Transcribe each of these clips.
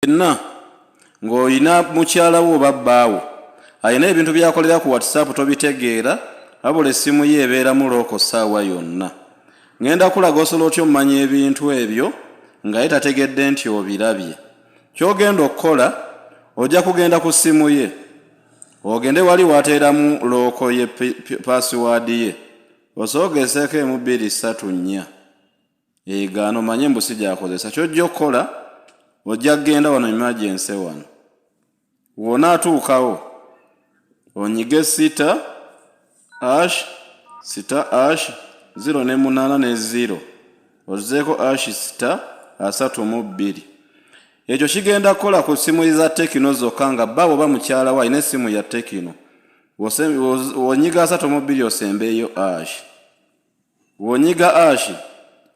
na ng'olina mukyala wo babbaawo alina ebintu byakolera ku WhatsApp tobitegeera wabula essimu ye ebeeramu looko ssaawa yonna. Ngenda kulaga osobola otya omanya ebintu ebyo nga ye tategedde nti obirabye. Ky'ogenda okukola ojja kugenda ku ssimu ye ogende wali wateeramu looko ye password ye osoogeseeko 1 2 3 4 egaano manye mbusi gyakozesa. Ky'ojja okukola ojja kgenda wano emergency wano wona atuukawo onyige *#* 0 ne 8 ne 0 ozeeko *32. Ekyo kigenda kukola ku simu za Tekino zokka nga bba oba mukyala wa alina essimu ya Tekino. Wonyiga *2 osembeeyo #. Wonyiga #,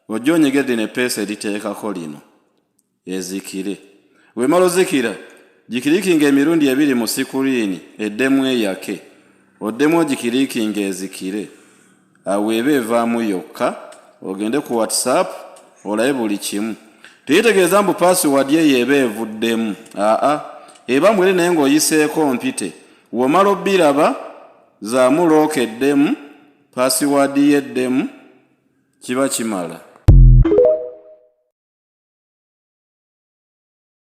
ojja onyige ddene peesa eriteekako lino ezikire. Wemala ozikira gikiriikinga emirundi 2 mu sikuriini eddemu eyake oddemu ogikiriikinga ezikire awo eba evaamu yokka ogende ku WhatsApp olabe buli kimu. Tuyitegeeza mbu password ye eba evuddemu eba mwere naye ng'oyiseeko mpite womala obbiraba zaamu looka eddemu password ye eddemu kiba kimala.